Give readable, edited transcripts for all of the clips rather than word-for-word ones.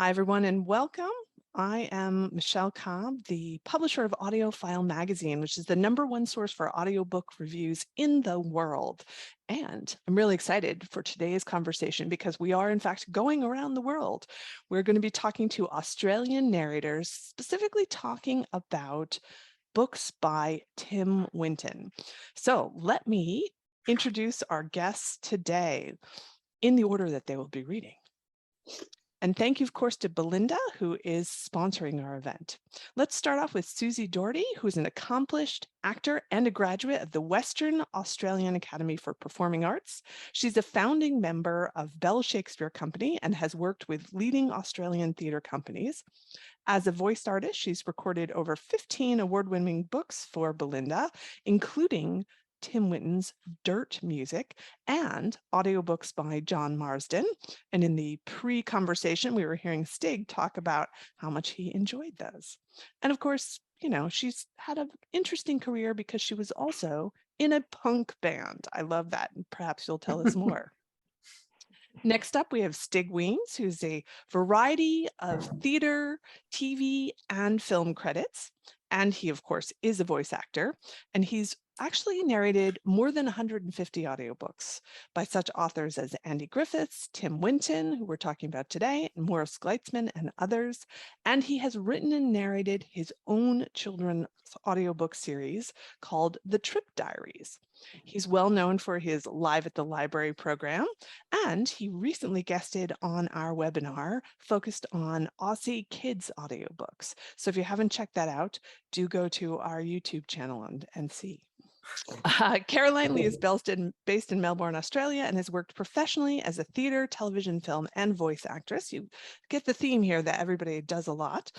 Hi, everyone, and welcome. I am Michelle Cobb, the publisher of AudioFile magazine, which is the #1 source for audiobook reviews in the world. And I'm really excited for today's conversation because we are, in fact, going around the world. We're going to be talking to Australian narrators, specifically talking about books by Tim Winton. So let me introduce our guests today in the order that they will be reading. And thank you, of course, to Belinda, who is sponsoring our event. Let's start off with Susie Doherty, who's an accomplished actor and a graduate of the Western Australian Academy for Performing Arts. She's a founding member of Bell Shakespeare Company and has worked with leading Australian theatre companies. As a voice artist, she's recorded over 15 award-winning books for Belinda, including Tim Winton's Dirt music and audiobooks by John Marsden. And in the pre-conversation, we were hearing Stig talk about how much he enjoyed those. And of course, you know, she's had an interesting career because she was also in a punk band. I love that. And perhaps you'll tell us more. Next up, we have Stig Weens, who's a variety of theater, TV, and film credits. And he, of course, is a voice actor. And he's actually narrated more than 150 audiobooks by such authors as Andy Griffiths, Tim Winton, who we're talking about today, and Morris Gleitzman, and others. And he has written and narrated his own children's audiobook series called The Trip Diaries. He's well known for his Live at the Library program, and he recently guested on our webinar focused on Aussie kids audiobooks. So if you haven't checked that out, do go to our YouTube channel and see. Caroline Lee is based in Melbourne, Australia, and has worked professionally as a theater, television, film, and voice actress. You get the theme here that everybody does a lot.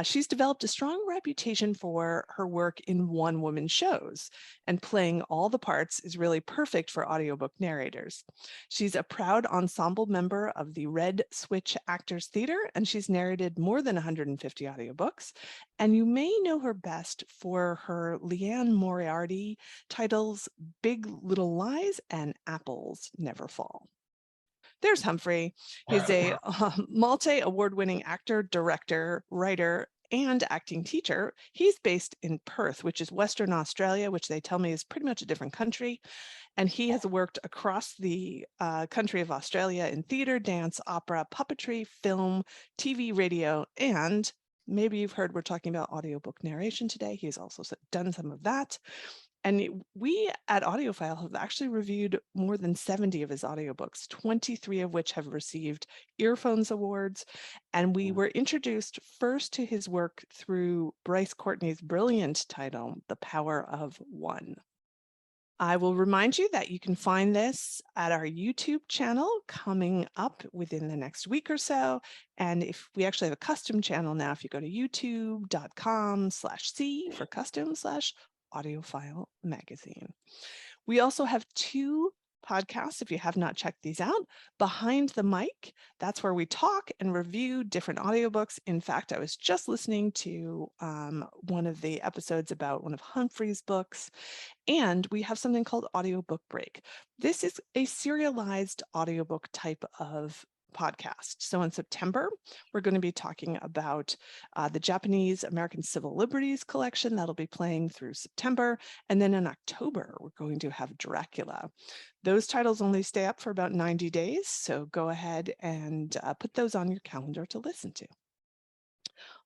She's developed a strong reputation for her work in one-woman shows, and playing all the parts is really perfect for audiobook narrators. She's a proud ensemble member of the Red Switch Actors Theatre, and she's narrated more than 150 audiobooks. And you may know her best for her Leanne Moriarty titles Big Little Lies and Apples Never Fall. There's Humphrey. He's a multi-award-winning actor, director, writer, and acting teacher. He's based in Perth, which is Western Australia, which they tell me is pretty much a different country. And he has worked across the country of Australia in theater, dance, opera, puppetry, film, TV, radio, and maybe you've heard we're talking about audiobook narration today. He's also done some of that. And we at AudioFile have actually reviewed more than 70 of his audiobooks, 23 of which have received Earphones Awards. And we were introduced first to his work through Bryce Courtney's brilliant title, The Power of One. I will remind you that you can find this at our YouTube channel coming up within the next week or so. And if we actually have a custom channel now, if you go to youtube.com/c for custom/AudioFile magazine. We also have 2 podcasts, if you have not checked these out. Behind the Mic, that's where we talk and review different audiobooks. In fact, I was just listening to one of the episodes about one of Humphrey's books, and we have something called Audiobook Break. This is a serialized audiobook type of podcast. So in September, we're going to be talking about the Japanese American Civil Liberties collection that'll be playing through September. And then in October, we're going to have Dracula. Those titles only stay up for about 90 days. So go ahead and put those on your calendar to listen to.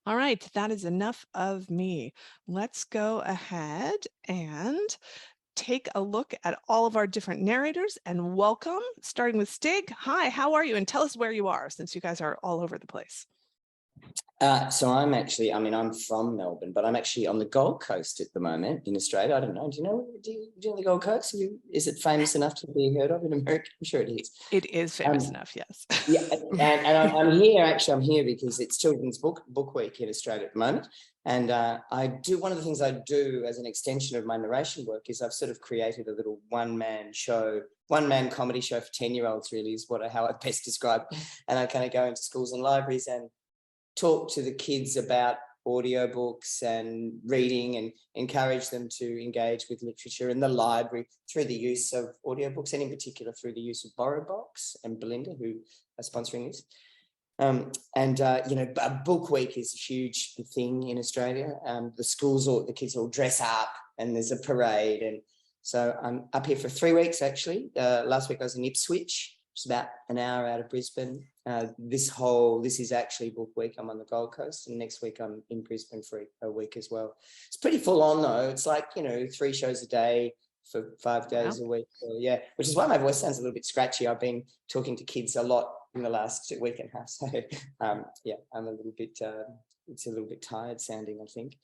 All right, that is enough of me. Let's go ahead and take a look at all of our different narrators and welcome, starting with Stig. Hi, how are you? And tell us where you are, since you guys are all over the place. So I'm from Melbourne, but I'm actually on the Gold Coast at the moment in Australia. I don't know. Do you know the Gold Coast? Is it famous enough to be heard of in America? I'm sure it is. It is famous enough, yes. Yeah, and I'm here. Actually, I'm here because it's Children's Book Week in Australia at the moment. And one of the things I do as an extension of my narration work is I've sort of created a little one-man comedy show for 10-year-olds, really, is how I best describe. And I kind of go into schools and libraries and talk to the kids about audiobooks and reading and encourage them to engage with literature in the library through the use of audiobooks, and in particular through the use of BorrowBox and Belinda, who are sponsoring this. A book week is a huge thing in Australia. The kids all dress up and there's a parade. And so I'm up here for 3 weeks, actually. Last week I was in Ipswich, which is about an hour out of Brisbane. This is actually book week. I'm on the Gold Coast, and next week I'm in Brisbane for a week as well. It's pretty full on though. It's like, 3 shows a day for 5 days a week. So, yeah, which is why my voice sounds a little bit scratchy. I've been talking to kids a lot in the last week and a half. So I'm a little bit, it's a little bit tired sounding, I think.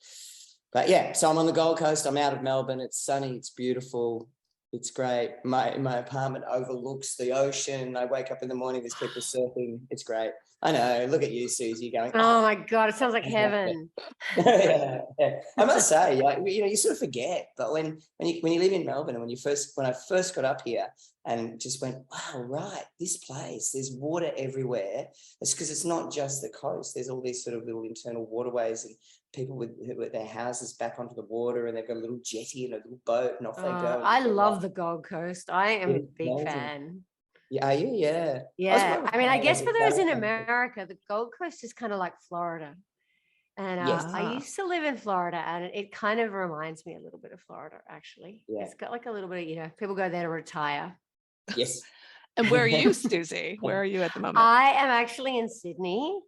But yeah, so I'm on the Gold Coast. I'm out of Melbourne. It's sunny. It's beautiful. It's great. My apartment overlooks the ocean. I wake up in the morning, there's people surfing. It's great. I know. Look at you, Susie, going, oh my God, it sounds like heaven. yeah. I must say, you sort of forget, but when you live in Melbourne, and when I first got up here and just went, wow, right, this place, there's water everywhere. It's because it's not just the coast. There's all these sort of little internal waterways and people with their houses back onto the water, and they've got a little jetty and a little boat, and off they go. I love the Gold Coast. I am a big amazing. fan. Yeah, are you? Yeah. Yeah. I mean, I guess for those in America, the Gold Coast is kind of like Florida. And Yes. I used to live in Florida, and it kind of reminds me a little bit of Florida, actually. Yeah. It's got like a little bit of, people go there to retire. Yes. And where are you, Susie? Where are you at the moment? I am actually in Sydney,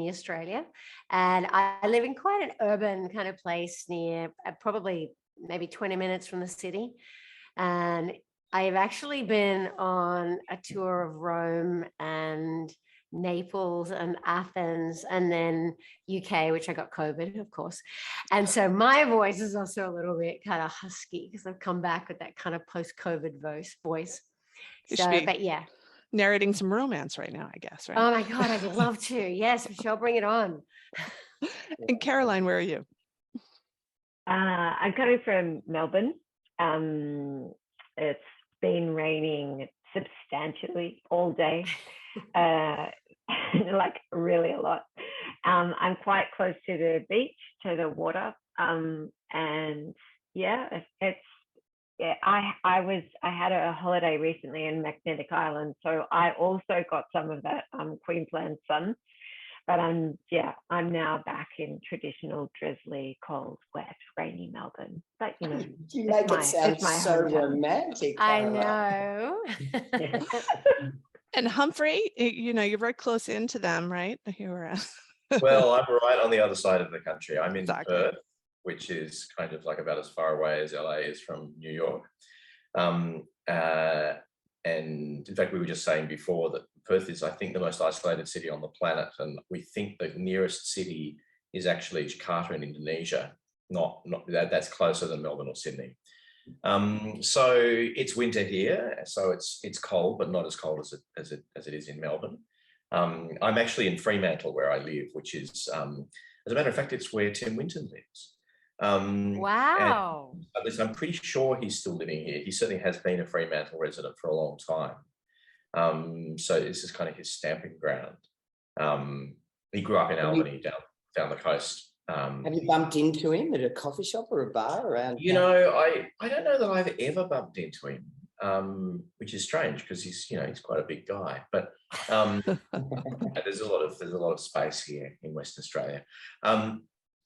Australia. And I live in quite an urban kind of place near probably maybe 20 minutes from the city. And I've actually been on a tour of Rome and Naples and Athens, and then UK, which I got COVID, of course. And so my voice is also a little bit kind of husky because I've come back with that kind of post-COVID voice. So, but yeah. Narrating some romance right now, I guess, right? Oh my God, I'd love to. Yes, Michelle, bring it on. And Caroline, where are you? I'm coming from Melbourne. It's been raining substantially all day, like really a lot. I'm quite close to the beach, to the water, and yeah, I had a holiday recently in Magnetic Island, so I also got some of that Queensland sun. But I'm now back in traditional drizzly, cold, wet, rainy Melbourne. But you make it sound so romantic. I know. And Humphrey, you're very close into them, right? Well, I'm right on the other side of the country. I'm in Exactly. Perth, which is kind of like about as far away as LA is from New York. And in fact, we were just saying before that Perth is, I think, the most isolated city on the planet. And we think the nearest city is actually Jakarta in Indonesia. Not that's closer than Melbourne or Sydney. So it's winter here. So it's cold, but not as cold as it is in Melbourne. I'm actually in Fremantle where I live, which is, as a matter of fact, it's where Tim Winton lives. Wow. At least I'm pretty sure he's still living here. He certainly has been a Fremantle resident for a long time. So this is kind of his stamping ground. He grew up in Albany down the coast. Have you bumped into him at a coffee shop or a bar around? I don't know that I've ever bumped into him, which is strange because he's quite a big guy. But there's a lot of space here in Western Australia.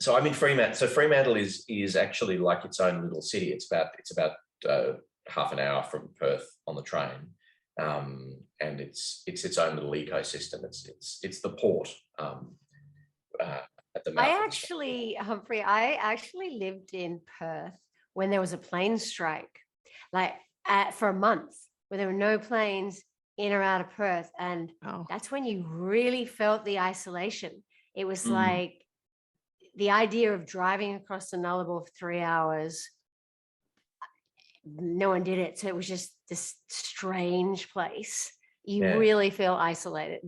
So I'm in Fremantle. So Fremantle is actually like its own little city. It's about half an hour from Perth on the train, and it's its own little ecosystem. It's the port at the mouth. Humphrey, I actually lived in Perth when there was a plane strike, for a month, where there were no planes in or out of Perth, and that's when you really felt the isolation. It was like the idea of driving across the Nullarbor for 3 hours, no one did it. So it was just this strange place. You really feel isolated.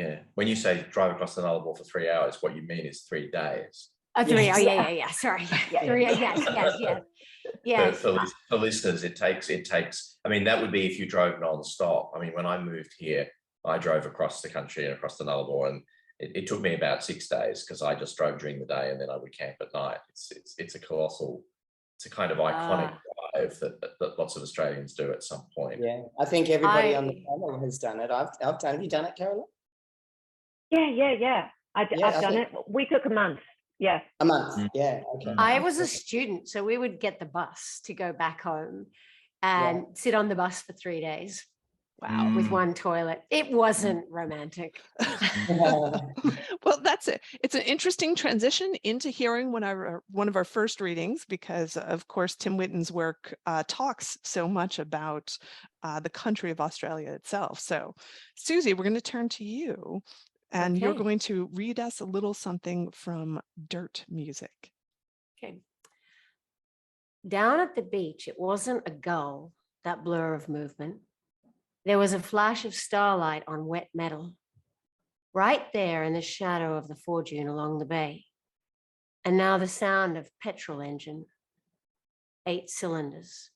Yeah. When you say drive across the Nullarbor for 3 hours, what you mean is 3 days. Oh, 3. Oh, yeah. Sorry. 3. Yes. For listeners, it takes, I mean, that would be if you drove non-stop. I mean, when I moved here, I drove across the country and across the Nullarbor, and it took me about 6 days because I just drove during the day and then I would camp at night. It's a kind of iconic drive that lots of Australians do at some point. Yeah, I think everybody on the panel has done it. I've done. Have you done it, Caroline? Yeah. I've done it. We took a month. Yeah. A month. Yeah. Okay. I was a student, so we would get the bus to go back home and sit on the bus for 3 days. Wow. With one toilet. It wasn't romantic. Well, that's it. It's an interesting transition into hearing one of our first readings, because of course Tim Winton's work talks so much about the country of Australia itself. So Susie, we're going to turn to you, and you're Okay. going to read us a little something from Dirt Music. Okay. Down at the beach, it wasn't a gull, that blur of movement. There was a flash of starlight on wet metal, right there in the shadow of the fore-dune along the bay. And now the sound of petrol engine, 8 cylinders.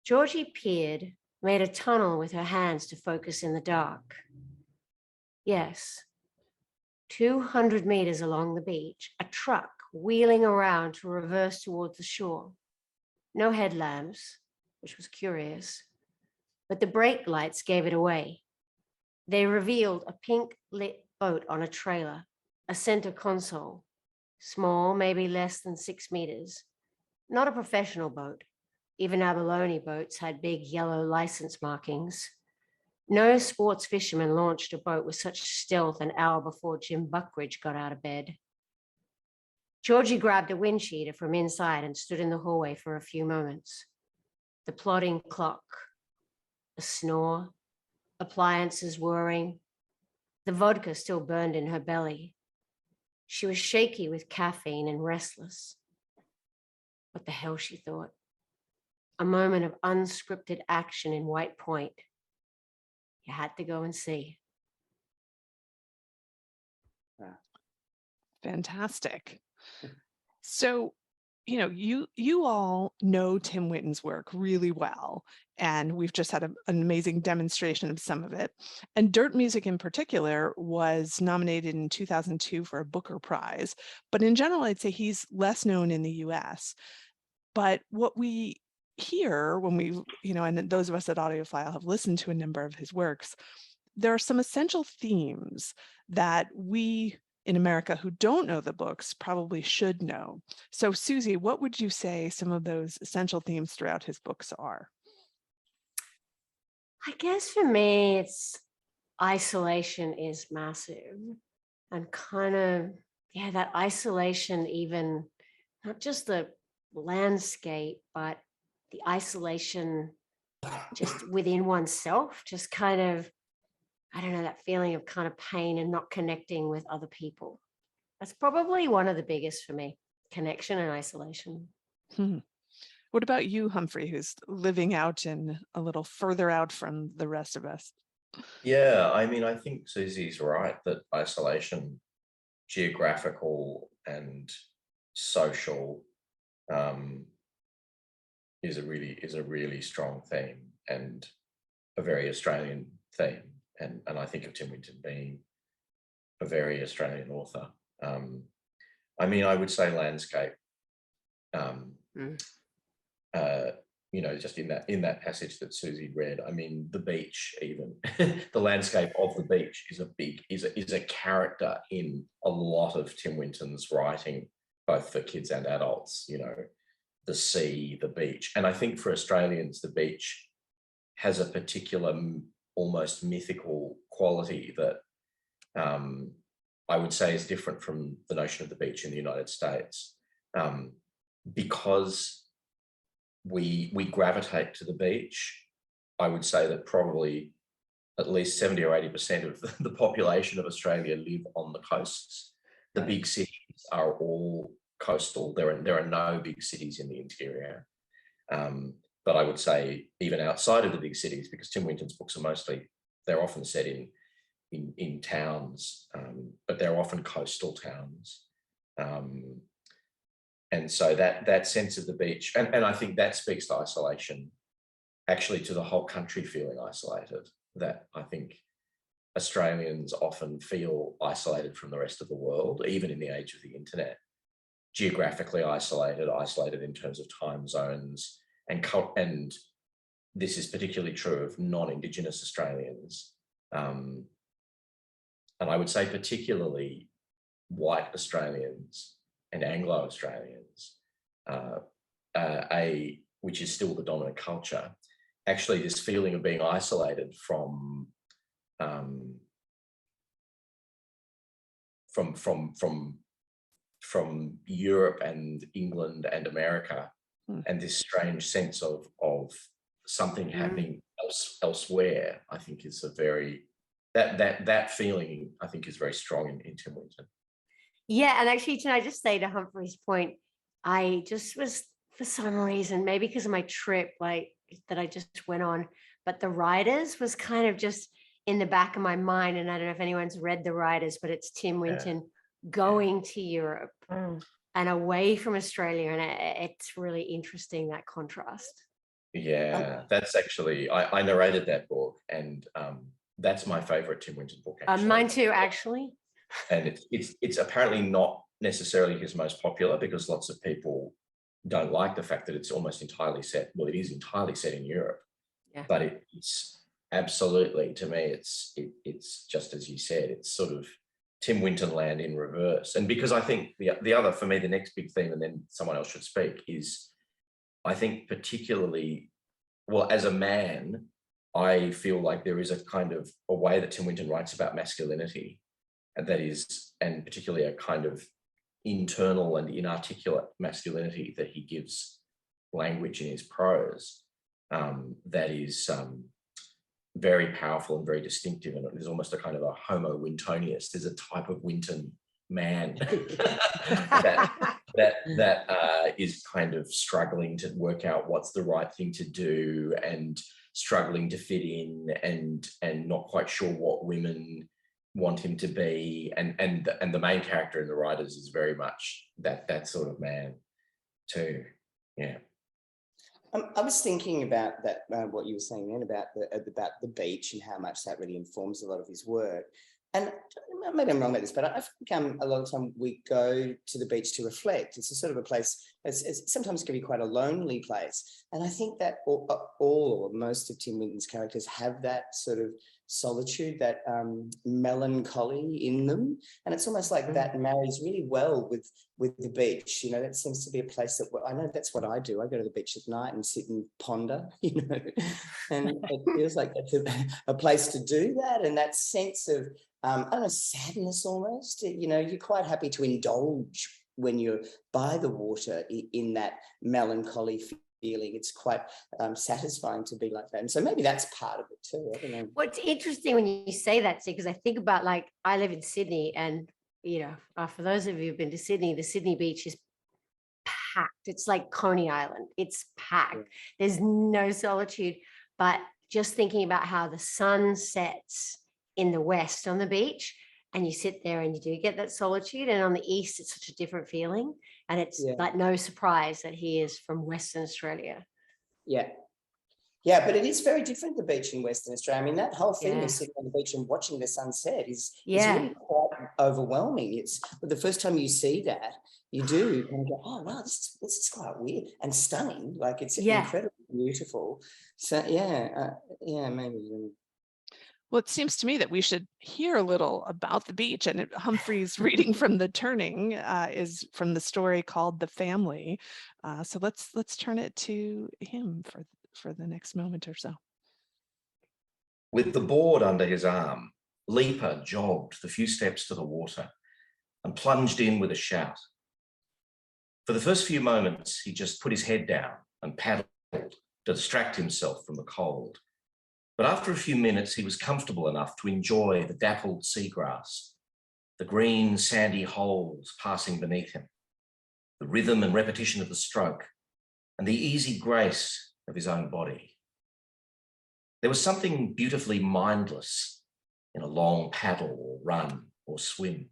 Georgie peered, made a tunnel with her hands to focus in the dark. Yes, 200 meters along the beach, a truck wheeling around to reverse towards the shore. No headlamps, which was curious, but the brake lights gave it away. They revealed a pink lit boat on a trailer, a center console, small, maybe less than 6 meters. Not a professional boat. Even abalone boats had big yellow license markings. No sports fisherman launched a boat with such stealth an hour before Jim Buckridge got out of bed. Georgie grabbed a wind cheater from inside and stood in the hallway for a few moments. The plodding clock, a snore, appliances whirring. The vodka still burned in her belly. She was shaky with caffeine and restless. What the hell, she thought. A moment of unscripted action in White Point. You had to go and see. Fantastic. So, you all know Tim Winton's work really well, and we've just had an amazing demonstration of some of it. And Dirt Music in particular was nominated in 2002 for a Booker Prize. But in general, I'd say he's less known in the US. But what we hear when we, and those of us at AudioFile have listened to a number of his works, there are some essential themes that we in America who don't know the books probably should know. So Susie, what would you say some of those essential themes throughout his books are? I guess for me, it's isolation is massive, and kind of, that isolation, even not just the landscape, but the isolation just within oneself, just kind of, I don't know, that feeling of kind of pain and not connecting with other people. That's probably one of the biggest for me, connection and isolation. What about you, Humphrey, who's living out in a little further out from the rest of us? Yeah, I mean, I think Susie's right that isolation, geographical and social, is a really strong theme and a very Australian theme. And I think of Tim Winton being a very Australian author. I mean, I would say landscape. Just in that passage that Susie read, I mean, the beach, even the landscape of the beach is a character in a lot of Tim Winton's writing, both for kids and adults. The sea, the beach, and I think for Australians, the beach has a particular, almost mythical quality that I would say is different from the notion of the beach in the United States, because we gravitate to the beach. I would say that probably at least 70 or 80% of the population of Australia live on the coasts. The big cities are all coastal. There are no big cities in the interior. But I would say even outside of the big cities, because Tim Winton's books they're often set in towns, but they're often coastal towns. And so that sense of the beach, and I think that speaks to isolation, actually to the whole country feeling isolated, that I think Australians often feel isolated from the rest of the world, even in the age of the internet, geographically isolated in terms of time zones, and this is particularly true of non-Indigenous Australians. and I would say particularly white Australians and Anglo-Australians, which is still the dominant culture, actually this feeling of being isolated from Europe and England and America, and this strange sense of something happening elsewhere, I think is a very, that feeling I think is very strong in Tim Winton. Yeah, and actually, can I just say to Humphrey's point, I just was, for some reason, maybe because of my trip, like that I just went on, but the Writers was kind of just in the back of my mind, and I don't know if anyone's read the Writers, but it's Tim Winton going to Europe and away from Australia, and it's really interesting, that contrast. Yeah, that's actually, I narrated that book, and that's my favorite Tim Winton book. Actually. Mine too, actually. And it's apparently not necessarily his most popular, because lots of people don't like the fact that it's almost entirely set. Well, it is entirely set in Europe, but it's absolutely, to me, it's just as you said, it's sort of Tim Winton land in reverse. And because I think the other, for me, the next big theme, and then someone else should speak, is I think particularly, well, as a man, I feel like there is a kind of a way that Tim Winton writes about masculinity, and that is, and particularly a kind of internal and inarticulate masculinity that he gives language in his prose, that is very powerful and very distinctive. And there's almost a kind of a homo Wintonius. There's a type of Winton man that is kind of struggling to work out what's the right thing to do, and struggling to fit in, and not quite sure what women want him to be, and the main character in the Writers is very much that sort of man too. Yeah. I was thinking about that, what you were saying then about the beach and how much that really informs a lot of his work. And maybe I'm wrong about this, but I think a lot of the time we go to the beach to reflect. It's a sort of a place, it's sometimes can be quite a lonely place. And I think that all or most of Tim Winton's characters have that sort of solitude, that melancholy in them. And it's almost like that marries really well with the beach. You know, that seems to be a place that, I know that's what I do. I go to the beach at night and sit and ponder, you know, and it feels like that's a place to do that. And that sense of, I don't know, sadness almost, you know, you're quite happy to indulge when you're by the water in that melancholy feeling. It's quite satisfying to be like that. And so maybe that's part of it too. I don't know. What's interesting when you say that, see, because I think about, like, I live in Sydney, and, you know, for those of you who've been to Sydney, the Sydney beach is packed. It's like Coney Island. It's packed. Yeah. There's no solitude. But just thinking about how the sun sets in the west on the beach, and you sit there and you do get that solitude, and on the east it's such a different feeling, and it's like no surprise that he is from Western Australia. But it is very different, the beach in Western Australia. I mean, that whole thing of sitting on the beach and watching the sunset is really quite overwhelming. It's, but the first time you see that, you do kind of go, oh wow, this is quite weird and stunning. Like, it's incredibly beautiful. So maybe. Well, it seems to me that we should hear a little about the beach, and Humphrey's reading from The Turning is from the story called The Family. So let's turn it to him for the next moment or so. With the board under his arm, Leaper jogged the few steps to the water and plunged in with a shout. For the first few moments, he just put his head down and paddled to distract himself from the cold. But after a few minutes, he was comfortable enough to enjoy the dappled seagrass, the green sandy holes passing beneath him, the rhythm and repetition of the stroke, and the easy grace of his own body. There was something beautifully mindless in a long paddle or run or swim,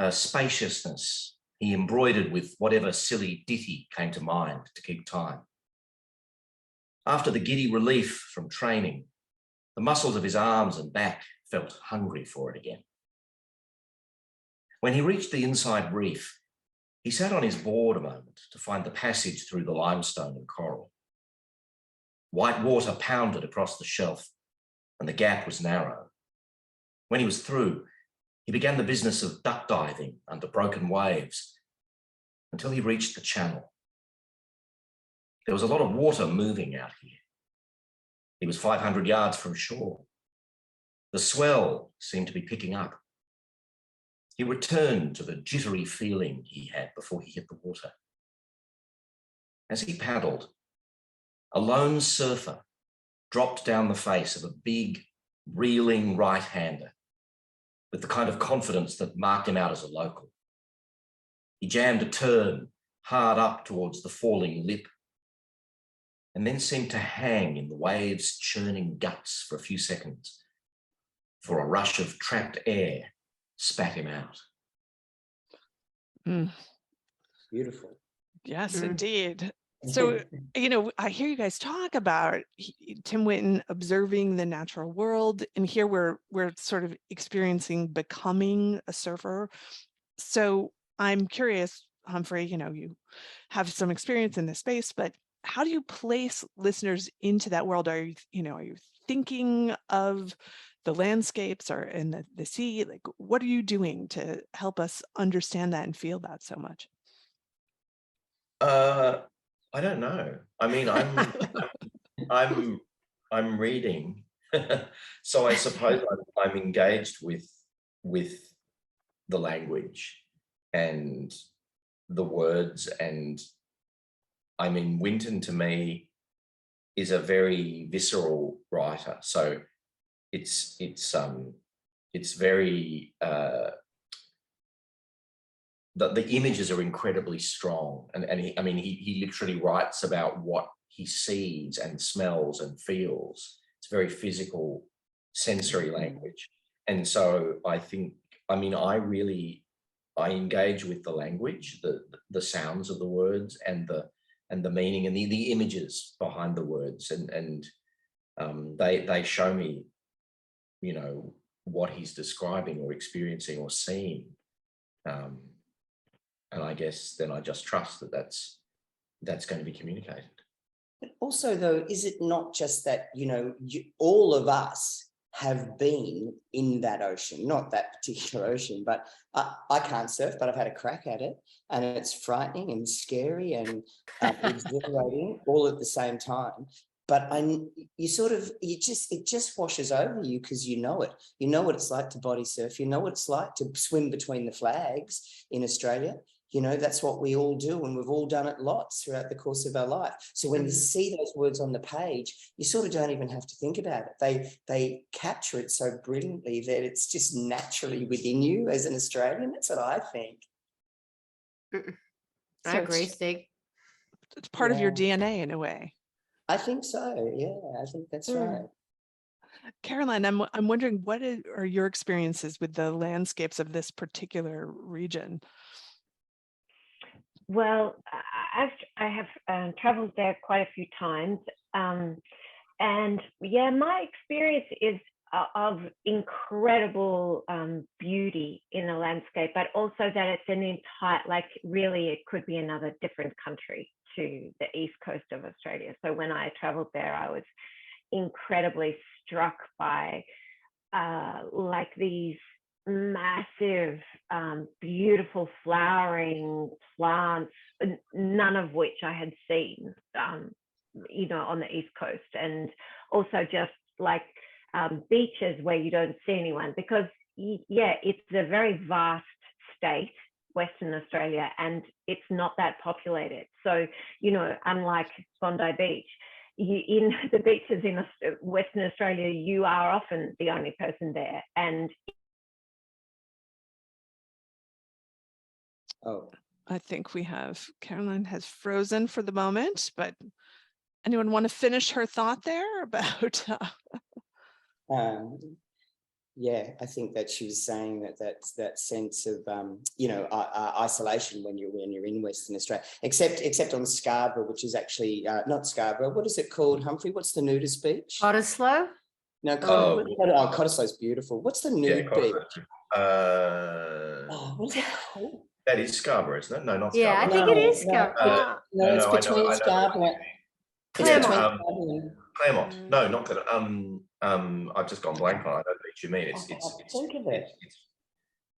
a spaciousness he embroidered with whatever silly ditty came to mind to keep time. After the giddy relief from training, the muscles of his arms and back felt hungry for it again. When he reached the inside reef, he sat on his board a moment to find the passage through the limestone and coral. White water pounded across the shelf, and the gap was narrow. When he was through, He began the business of duck diving under broken waves until he reached the channel. There was a lot of water moving out here. He was 500 yards from shore. The swell seemed to be picking up. He returned to the jittery feeling he had before he hit the water. As he paddled, a lone surfer dropped down the face of a big, reeling right-hander with the kind of confidence that marked him out as a local. He jammed a turn hard up towards the falling lip and then seemed to hang in the waves' churning guts for a few seconds before a rush of trapped air spat him out. Beautiful. Yes, indeed. So, I hear you guys talk about Tim Winton observing the natural world, and here we're sort of experiencing becoming a surfer. So I'm curious, Humphrey, you have some experience in this space, but how do you place listeners into that world? Are you thinking of the landscapes or in the sea? Like, what are you doing to help us understand that and feel that so much? I don't know. I mean, I'm reading, so I suppose I'm engaged with the language and the words, and I mean, Winton to me is a very visceral writer, so it's very the images are incredibly strong, and he literally writes about what he sees and smells and feels. It's very physical, sensory language, and so I engage with the language, the sounds of the words, and the meaning and the images behind the words, and they show me, what he's describing or experiencing or seeing. And I guess then I just trust that that's going to be communicated. But also, though, is it not just that, all of us have been in that ocean, not that particular ocean, but I can't surf, but I've had a crack at it, and it's frightening and scary and exhilarating all at the same time. But it just washes over you because you know it. You know what it's like to body surf. You know what it's like to swim between the flags in Australia. That's what we all do, and we've all done it lots throughout the course of our life. So when you see those words on the page, you sort of don't even have to think about it. They capture it so brilliantly that it's just naturally within you as an Australian. That's what I think. I agree, Stig. It's part of your DNA in a way. I think so. Yeah, I think that's right. Caroline, I'm wondering, what are your experiences with the landscapes of this particular region? Well, I have traveled there quite a few times, and yeah, my experience is of incredible beauty in the landscape, but also that it's an entire, really, it could be another different country to the east coast of Australia. So when I traveled there, I was incredibly struck by these massive, beautiful flowering plants, none of which I had seen, on the East Coast, and also just beaches where you don't see anyone, because it's a very vast state, Western Australia, and it's not that populated. So, unlike Bondi Beach, in the beaches in Western Australia, you are often the only person there, and I think Caroline has frozen for the moment, but anyone want to finish her thought there about? Yeah, I think that she was saying that sense of isolation when you're in Western Australia, except on Scarborough, which is actually not Scarborough. What is it called, Humphrey? What's the nudist beach? Cottesloe? No, Cottesloe's beautiful. What's the nude beach? What is it called? That is Scarborough, isn't it? No, not Yeah, I Scarborough. think it is Scarborough. No, it's between Scarborough. Claremont. Claremont. No, not Claremont. I've just gone blank on. I don't know what you mean. Think of it.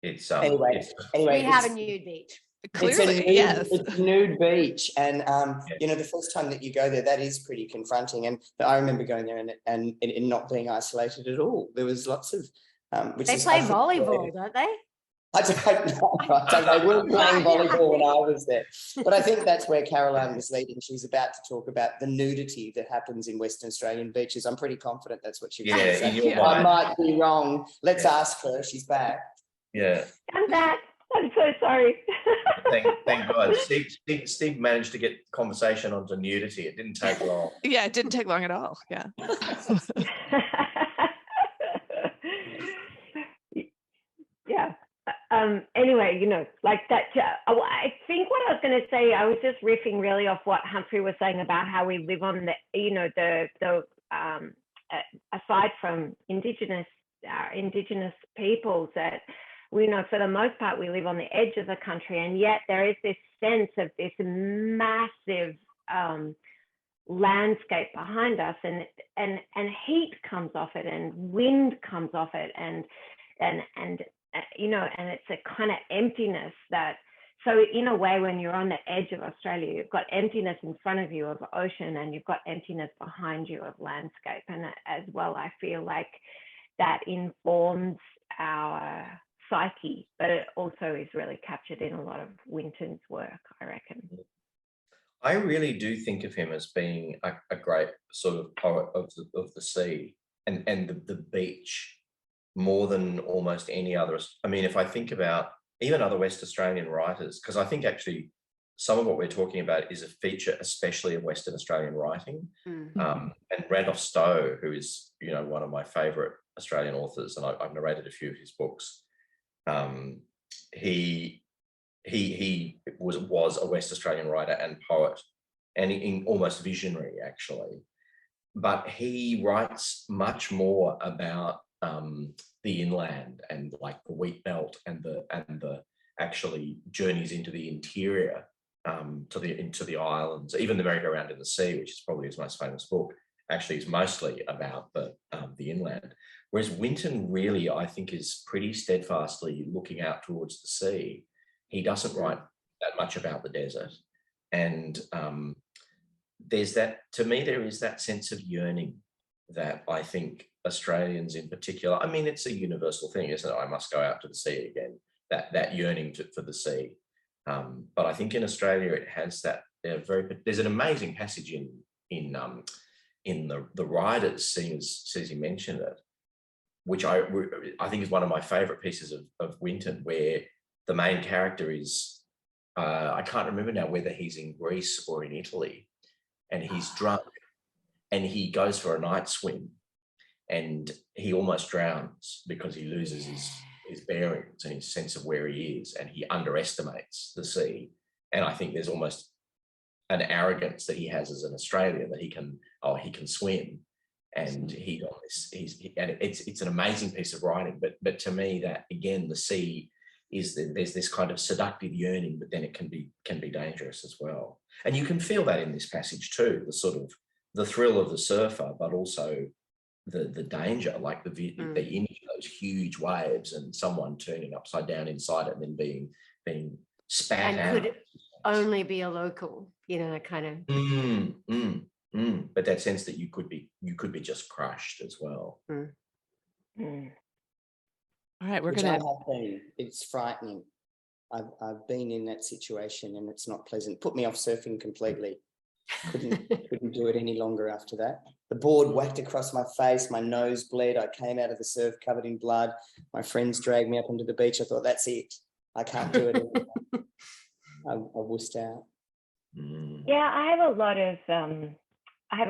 It's Anyway, it's, We have a it's- nude beach. Clearly, yes. It's a nude beach, and Yeah. you know, the first time that you go there, that is pretty confronting. And I remember going there and it not being isolated at all. There was lots of which They is, play I think, volleyball, don't they? I don't know. I don't know. They were playing volleyball when I was there, but I think that's where Caroline was leading. She was about to talk about the nudity that happens in Western Australian beaches. I'm pretty confident that's what she was going to yeah, in say. your Yeah. I mind. might be wrong. Let's Yeah. ask her. She's back. Yeah. I'm back. I'm so sorry. Thank God. Steve managed to get conversation onto nudity. It didn't take long. Yeah, it didn't take long at all. Yeah. Yeah. Anyway, you know, like that. I think what I was going to say, I was just riffing really off what Humphrey was saying about how we live on the, you know, aside from Indigenous peoples, that we know for the most part we live on the edge of the country, and yet there is this sense of this massive landscape behind us, and heat comes off it, and wind comes off it, and you know, and it's a kind of emptiness that, so in a way, when you're on the edge of Australia, you've got emptiness in front of you of ocean, and you've got emptiness behind you of landscape. And as well, I feel like that informs our psyche, but it also is really captured in a lot of Winton's work, I reckon. I really do think of him as being a great sort of poet of the sea and the beach, more than almost any other. I mean, if I think about even other West Australian writers, because I think actually some of what we're talking about is a feature, especially of Western Australian writing. And Randolph Stowe, who is, you know, one of my favourite Australian authors, and I've narrated a few of his books. He was a West Australian writer and poet, and in almost visionary actually. But he writes much more about the inland and like the wheat belt and the actually journeys into the interior, into the islands. Even the Merry-Go-Round in the Sea, which is probably his most famous book, actually is mostly about the inland. Whereas Winton really, I think, is pretty steadfastly looking out towards the sea. He doesn't write that much about the desert. And there's that, to me, there is that sense of yearning that I think Australians in particular, I mean, it's a universal thing, isn't it? I must go out to the sea again, that yearning for the sea. But I think in Australia, it has that there's an amazing passage in the Writers, seeing as he mentioned it, which I think is one of my favorite pieces of Winton, where the main character is, I can't remember now whether he's in Greece or in Italy, and he's drunk and he goes for a night swim and he almost drowns because he loses his bearings and his sense of where he is, and he underestimates the sea. And I think there's almost an arrogance that he has as an Australian, that he can swim, and it's an amazing piece of writing. But to me, that again, the sea is there's this kind of seductive yearning, but then it can be dangerous as well. And you can feel that in this passage too, the sort of the thrill of the surfer, but also the danger, like the image of those huge waves and someone turning upside down inside it and then being spat out. Could it only be a local, you know, kind of. But that sense that you could be just crushed as well. All right, we're Which gonna. I have been. It's frightening. I've been in that situation, and it's not pleasant. Put me off surfing completely. Couldn't do it any longer after that. The board whacked across my face, my nose bled. I came out of the surf covered in blood. My friends dragged me up onto the beach. I thought, that's it. I can't do it anymore. I wussed out. Yeah, I have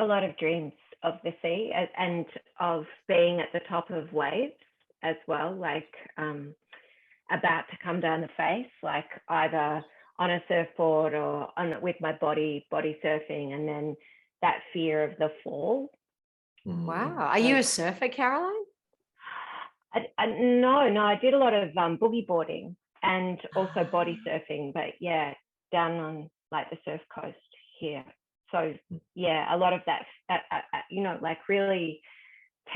a lot of dreams of the sea and of being at the top of waves as well, like about to come down the face, like either on a surfboard or with my body surfing, and then that fear of the fall. Wow. Are you a surfer, Caroline? No, I did a lot of boogie boarding and also body surfing, but yeah, down on like the surf coast here. So yeah, a lot of that, you know, like really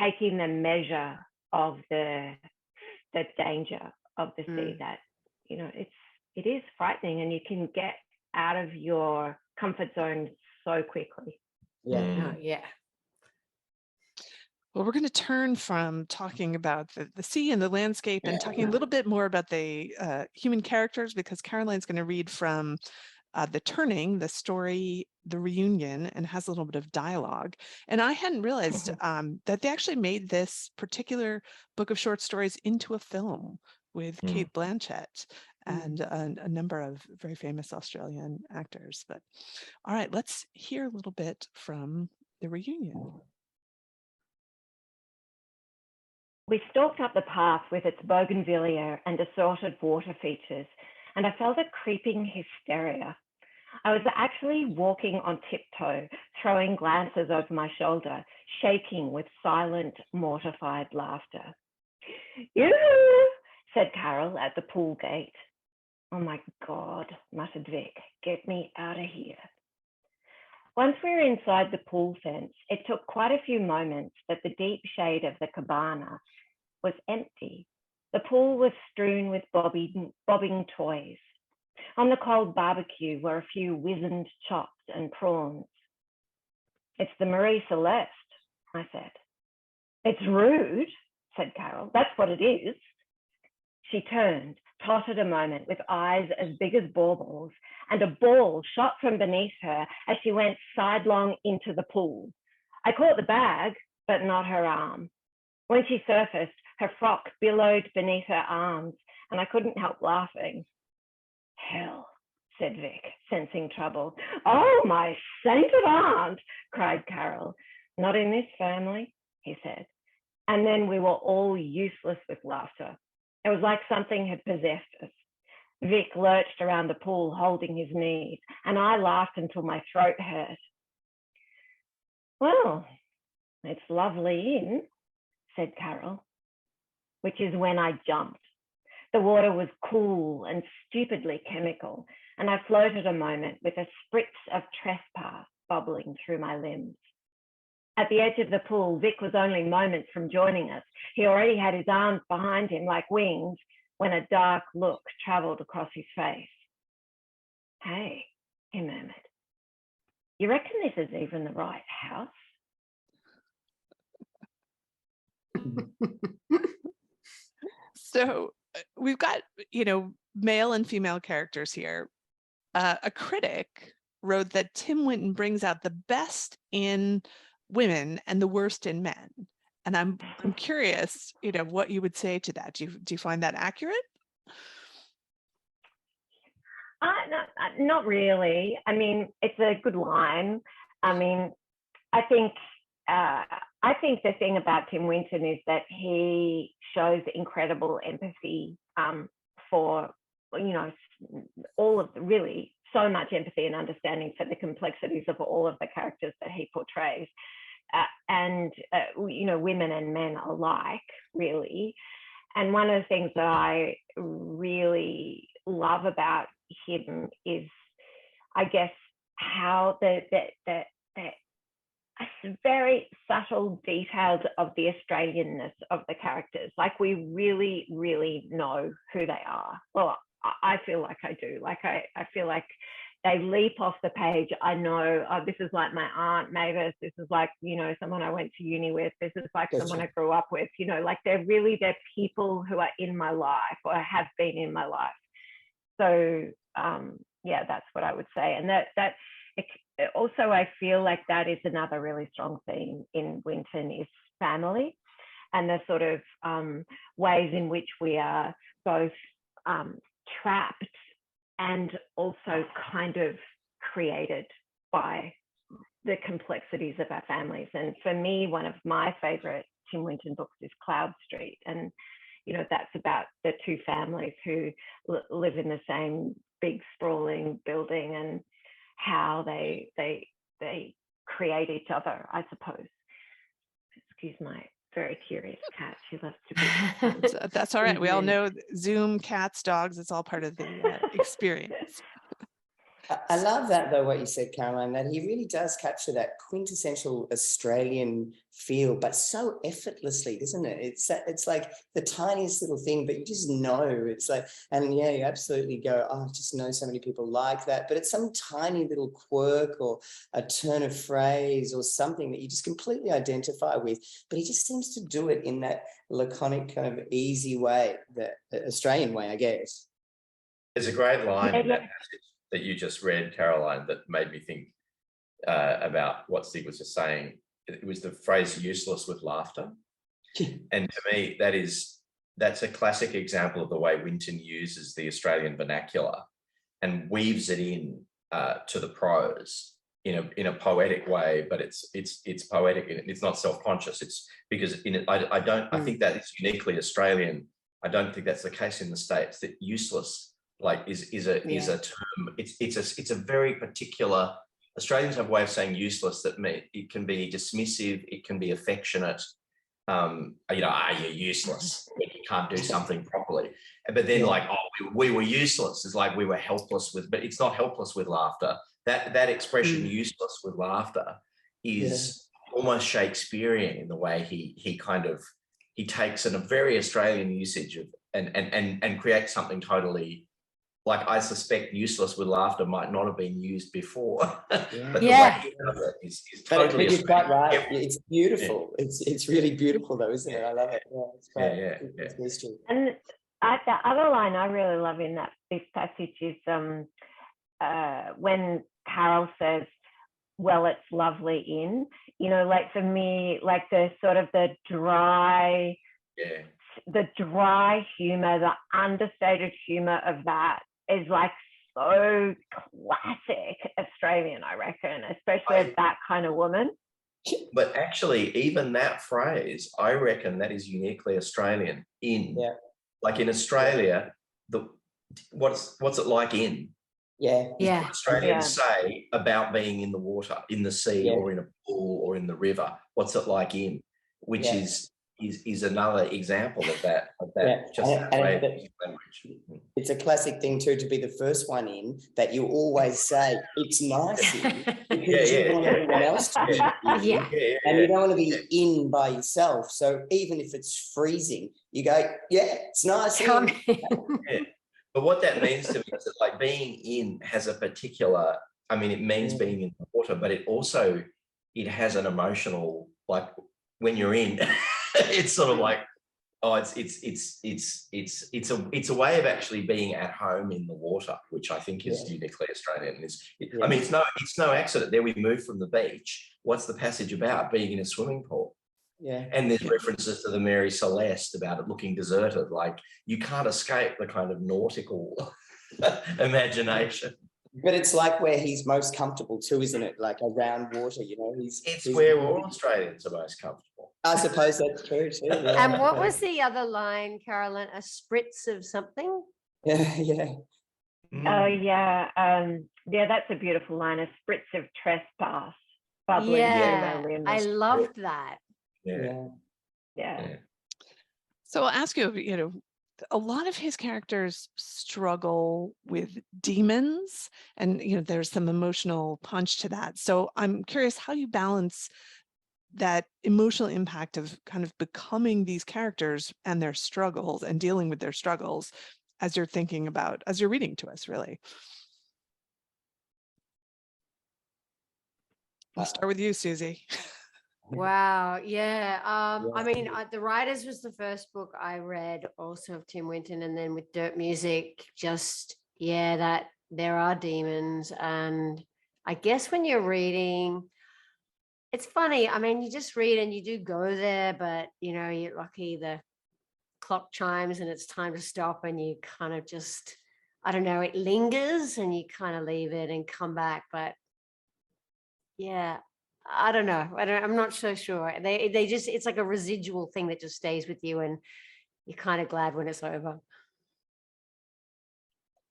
taking the measure of the danger of the sea that, you know, it is frightening, and you can get out of your comfort zone so quickly. Yeah. Oh, yeah. Well, we're going to turn from talking about the sea and the landscape and talking a little bit more about the human characters, because Caroline's going to read from The Turning, the story, The Reunion, and has a little bit of dialogue. And I hadn't realized that they actually made this particular book of short stories into a film with Kate Blanchett and a number of very famous Australian actors. But all right, let's hear a little bit from The Reunion. We stalked up the path with its bougainvillea and assorted water features, and I felt a creeping hysteria. I was actually walking on tiptoe, throwing glances over my shoulder, shaking with silent, mortified laughter. "Yoo-hoo!" said Carol at the pool gate. "Oh my God," muttered Vic, "get me out of here." Once we were inside the pool fence, it took quite a few moments, but the deep shade of the cabana was empty. The pool was strewn with bobbing toys. On the cold barbecue were a few wizened chops and prawns. "It's the Marie Celeste," I said. "It's rude," said Carol. "That's what it is." She turned, tottered a moment with eyes as big as baubles, and a ball shot from beneath her as she went sidelong into the pool. I caught the bag, but not her arm. When she surfaced, her frock billowed beneath her arms, and I couldn't help laughing. "Hell," said Vic, sensing trouble. "Oh, my sainted aunt," cried Carol. "Not in this family," he said. And then we were all useless with laughter. It was like something had possessed us. Vic lurched around the pool holding his knees, and I laughed until my throat hurt. "Well, it's lovely in," said Carol, which is when I jumped. The water was cool and stupidly chemical, and I floated a moment with a spritz of trespass bubbling through my limbs. At the edge of the pool, Vic was only moments from joining us. He already had his arms behind him like wings when a dark look travelled across his face. "Hey," he murmured, "you reckon this is even the right house?" So we've got, male and female characters here. A critic wrote that Tim Winton brings out the best in women and the worst in men. And I'm curious, what you would say to that. Do you find that accurate? Not really. I mean, it's a good line. I mean, I think the thing about Tim Winton is that he shows incredible empathy for, all of really so much empathy and understanding for the complexities of all of the characters that he portrays, and women and men alike, really. And one of the things that I really love about him is, I guess, how the very subtle details of the Australianness of the characters. Like, we really, really know who they are. Well, I feel like I do. Like, I feel like they leap off the page. I know, oh, this is like my aunt Mavis. This is like, someone I went to uni with. This is like someone I grew up with. Like, they're people who are in my life or have been in my life. So yeah, that's what I would say. And that also, I feel like that is another really strong theme in Winton, is family, and the sort of ways in which we are both trapped and also kind of created by the complexities of our families. And for me, one of my favorite Tim Winton books is Cloud Street. And, that's about the two families who live in the same big sprawling building and how they create each other, I suppose. Excuse my very curious cat. She loves to be. That's all right. We all know Zoom, cats, dogs, it's all part of the experience. I love that, though, what you said, Caroline, that he really does capture that quintessential Australian feel, but so effortlessly, doesn't it? It's like the tiniest little thing, but you just know. It's like, and yeah, you absolutely go, oh, I just know so many people like that. But it's some tiny little quirk or a turn of phrase or something that you just completely identify with. But he just seems to do it in that laconic, kind of easy way, the Australian way, I guess. There's a great line in Yeah. that passage that you just read, Caroline, that made me think about what Stig was just saying. It was the phrase "useless with laughter," and to me, that's a classic example of the way Winton uses the Australian vernacular and weaves it in to the prose in a poetic way. But it's poetic and it's not self-conscious. It's because I think that is uniquely Australian. I don't think that's the case in the States. That useless is a term. It's a very particular. Australians have a way of saying useless that it can be dismissive, it can be affectionate. You're useless when you can't do something properly. But then we were useless. It's like we were helpless with, but it's not helpless with laughter. That expression useless with laughter is almost Shakespearean in the way he takes a very Australian usage of and creates something totally. Like, I suspect useless with laughter might not have been used before, but the way he does it is totally. But you're quite right. It's beautiful. Yeah. It's really beautiful, though, isn't it? I love it. Yeah, it's great. It's mystery. And the other line I really love in this passage is when Carol says, "Well, it's lovely in," like for me, like the sort of the dry humor, the understated humor of that is like so classic Australian, I reckon, especially of that kind of woman. But actually, even that phrase, I reckon that is uniquely Australian. Like in Australia, what's it like in? What Australians say about being in the water, in the sea, or in a pool, or in the river. What's it like in? Which is another example of that. Language. It's a classic thing too, to be the first one in, that you always say it's nice in, because you want everyone else to be in, and you don't want to be in by yourself. So even if it's freezing, you go, it's nice in. But what that means to me is that, like, being in has a particular, it means being in the water, but it has an emotional, like, when you're in, it's sort of like, it's a way of actually being at home in the water, which I think is uniquely Australian. It's no accident. There we move from the beach. What's the passage about? Being in a swimming pool. And there's references to the Mary Celeste about it looking deserted. Like, you can't escape the kind of nautical imagination. But it's like where he's most comfortable too, isn't it? Like around water, It's where all Australians are most comfortable. I suppose that's true too. And what was the other line, Carolyn? A spritz of something? Oh yeah. That's a beautiful line. A spritz of trespass. Bubbling I loved that. So I'll ask you, a lot of his characters struggle with demons, and there's some emotional punch to that. So I'm curious how you balance that emotional impact of kind of becoming these characters and their struggles and dealing with their struggles as you're reading to us, really. I'll start with you, Susie. Wow. The Writers was the first book I read, also of Tim Winton, and then with Dirt Music, that there are demons. And I guess when you're reading, it's funny. You just read and you do go there, but you're lucky the clock chimes and it's time to stop, and you kind of just, I don't know, it lingers and you kind of leave it and come back. But I don't know. I'm not so sure. They just, it's like a residual thing that just stays with you, and you're kind of glad when it's over.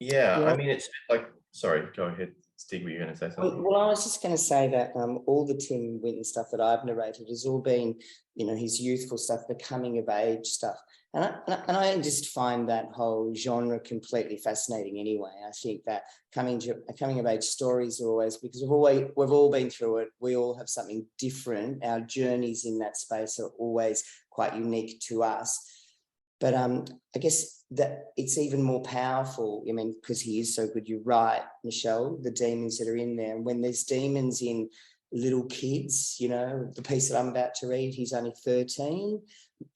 It's like, sorry, go ahead, Stig, were you going to say something? Well, I was just going to say that all the Tim Winton stuff that I've narrated has all been, his youthful stuff, the coming of age stuff. And I just find that whole genre completely fascinating anyway. I think that coming of age stories are always, because we've all been through it. We all have something different. Our journeys in that space are always quite unique to us. But I guess that it's even more powerful. I mean, because he is so good. You're right, Michelle, the demons that are in there. And when there's demons in little kids, you know, the piece that I'm about to read, he's only 13.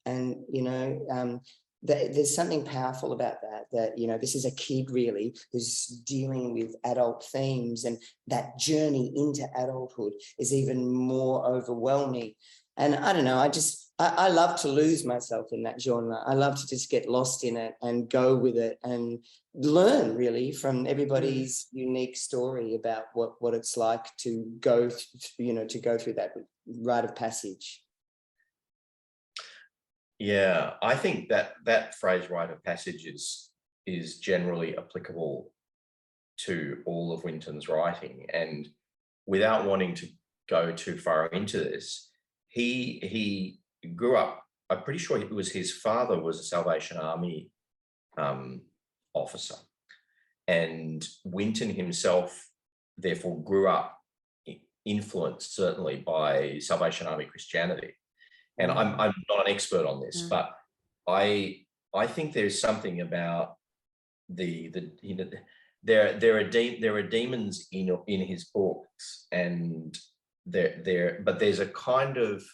And, you know, there's something powerful about that, you know, this is a kid really who's dealing with adult themes, and that journey into adulthood is even more overwhelming. And I don't know, I love to lose myself in that genre. I love to just get lost in it and go with it and learn really from everybody's unique story about what it's like to go, you know, to go through that rite of passage. Yeah, I think that phrase "rite of passage" is generally applicable to all of Winton's writing. And without wanting to go too far into this, he grew up. I'm pretty sure it was his father was a Salvation Army officer, and Winton himself therefore grew up influenced certainly by Salvation Army Christianity. And I'm not an expert on this, but I think there's something about the you know, there are demons in his books, and but there's a kind of,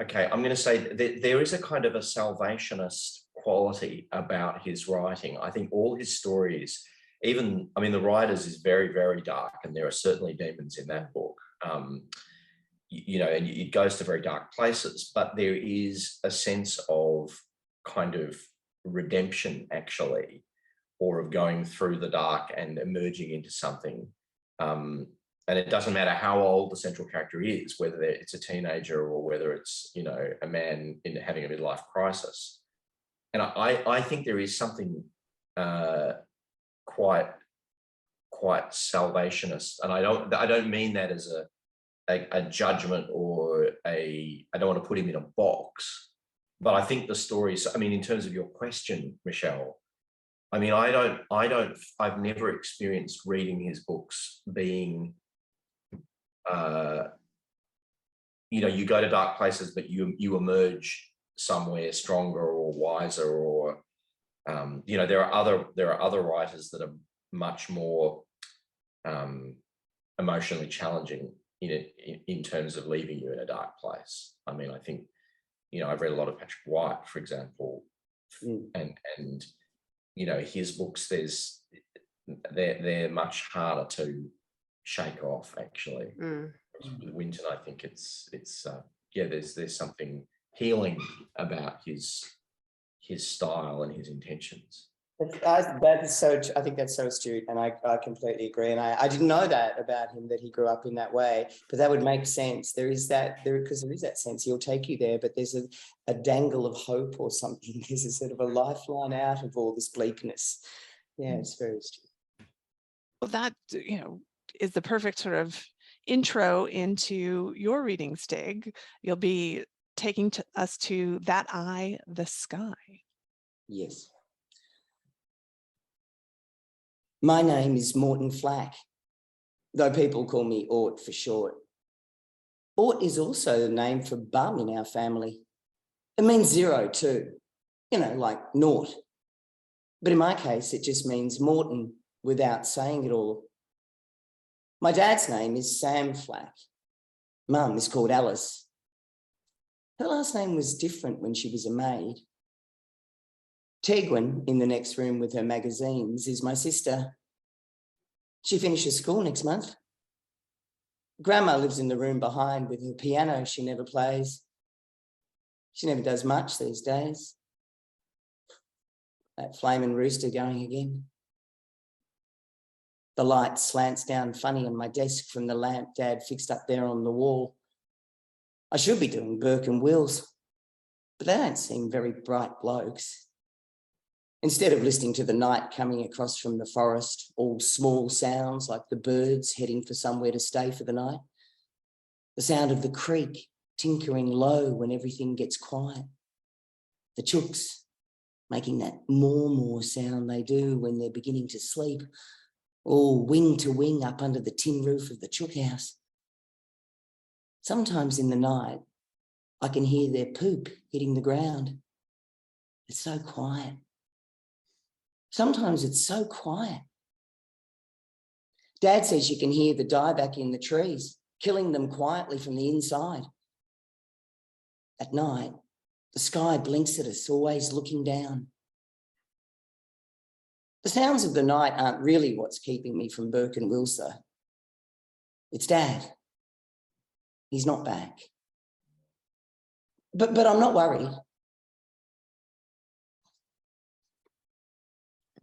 okay, I'm going to say there is a kind of a salvationist quality about his writing. I think all his stories, even, I mean, The Writers is very, very dark, and there are certainly demons in that book. You know, and it goes to very dark places, but there is a sense of kind of redemption, actually, or of going through the dark and emerging into something. And it doesn't matter how old the central character is, whether it's a teenager or whether it's, you know, a man having a midlife crisis. And I think there is something quite salvationist, and I don't mean that as a judgment or I don't want to put him in a box, but I think the stories, I mean, in terms of your question, Michelle, I mean, I've never experienced reading his books being, you know, you go to dark places, but you emerge somewhere stronger or wiser, or, you know, there are other writers that are much more emotionally challenging in terms of leaving you in a dark place. I mean, I think, you know, I've read a lot of Patrick White, for example, and you know, his books, they're much harder to shake off, actually. With Winton, I think it's yeah, there's something healing about his style and his intentions. That is so. I think that's so astute, and I completely agree. And I didn't know that about him, that he grew up in that way. But that would make sense. Because there is that sense. He'll take you there, but there's a dangle of hope or something. There's a sort of a lifeline out of all this bleakness. Yeah, it's very astute. Well, that, you know, is the perfect sort of intro into your reading, Stig. You'll be taking us to That Eye, the Sky. Yes. My name is Morton Flack, though people call me Ort for short. Ort is also the name for bum in our family. It means zero too, you know, like naught. But in my case, it just means Morton without saying it all. My dad's name is Sam Flack. Mum is called Alice. Her last name was different when she was a maid. Tegwin, in the next room with her magazines, is my sister. She finishes school next month. Grandma lives in the room behind with her piano she never plays. She never does much these days. That flaming rooster going again. The light slants down funny on my desk from the lamp Dad fixed up there on the wall. I should be doing Burke and Wills, but they don't seem very bright blokes. Instead of listening to the night coming across from the forest, all small sounds like the birds heading for somewhere to stay for the night, the sound of the creek tinkering low when everything gets quiet, the chooks making that moo sound they do when they're beginning to sleep, all wing to wing up under the tin roof of the chook house. Sometimes in the night, I can hear their poop hitting the ground. It's so quiet. Sometimes it's so quiet. Dad says you can hear the dieback in the trees, killing them quietly from the inside. At night, the sky blinks at us, always looking down. The sounds of the night aren't really what's keeping me from Burke and Wills, though. It's Dad. He's not back. But I'm not worried.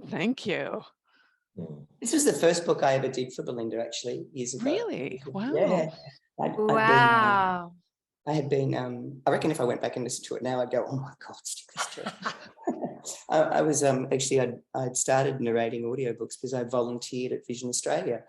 Thank you. This was the first book I ever did for Belinda, actually, years ago. Really? Wow. Yeah. Wow. I had been, I reckon if I went back and listened to it now, I'd go, oh my God, stick this to it. I was actually, I'd started narrating audiobooks because I volunteered at Vision Australia,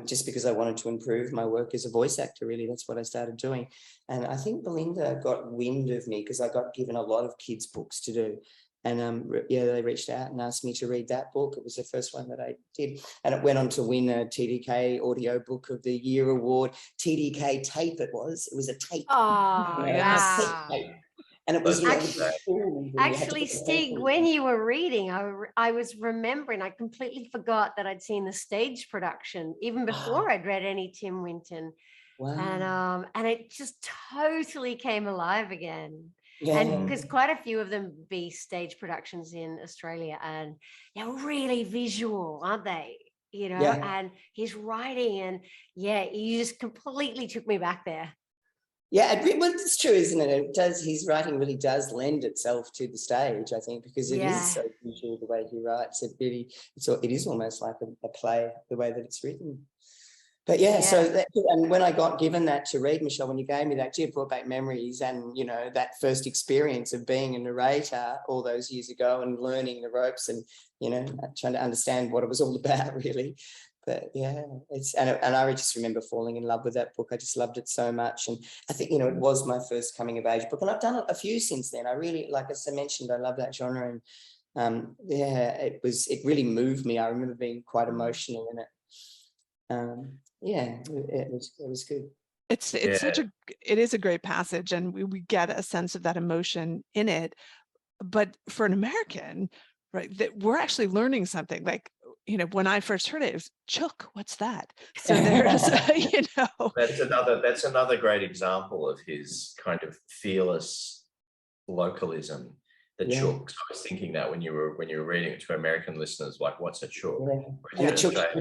just because I wanted to improve my work as a voice actor, really. That's what I started doing. And I think Belinda got wind of me because I got given a lot of kids' books to do. And yeah, they reached out and asked me to read that book. It was the first one that I did. And it went on to win a TDK Audiobook of the Year award. TDK tape it was. It was a tape. Oh, yes. wow. And it was Actually, Stig, when you were reading, I was remembering, I completely forgot that I'd seen the stage production even before I'd read any Tim Winton. Wow. And it just totally came alive again. Yeah. And because quite a few of them be stage productions in Australia, and they're really visual, aren't they? You know, Yeah. and his writing, and yeah, you just completely took me back there. Yeah, well, it's true, isn't it? It does. His writing really does lend itself to the stage, I think, because it is so visual the way he writes. It is almost like a play, the way that it's written. But yeah, so and when I got given that to read, Michelle, when you gave me that, it brought back memories, and you know, that first experience of being a narrator all those years ago and learning the ropes and, you know, trying to understand what it was all about, really. But yeah, and I just remember falling in love with that book. I just loved it so much. And I think, you know, it was my first coming of age book, and I've done a few since then. I really, like as I mentioned, I love that genre, and yeah, it really moved me. I remember being quite emotional in it. Yeah, it was good. It's it is a great passage, and we get a sense of that emotion in it. But for an American, right, that we're actually learning something. Like, you know, when I first heard it, it was chook. What's that? So there's, you know, that's another great example of his kind of fearless localism. The chooks. I was thinking that when you were reading it to American listeners, like, what's a chook? Yeah. The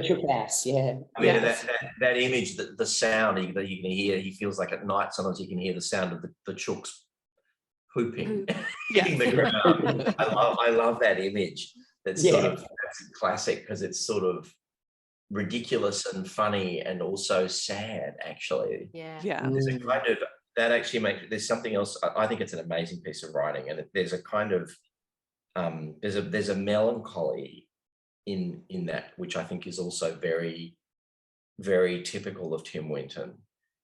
chook house, yeah. I mean, that image, the sound that you can hear, he feels like at night sometimes you can hear the sound of the chooks pooping, hitting the ground. I love that image. That's that's classic because it's sort of ridiculous and funny and also sad, actually. Yeah. There's a kind of that actually makes, there's something else. I think it's an amazing piece of writing, and there's a kind of there's a melancholy in that, which I think is also very, very typical of Tim Winton.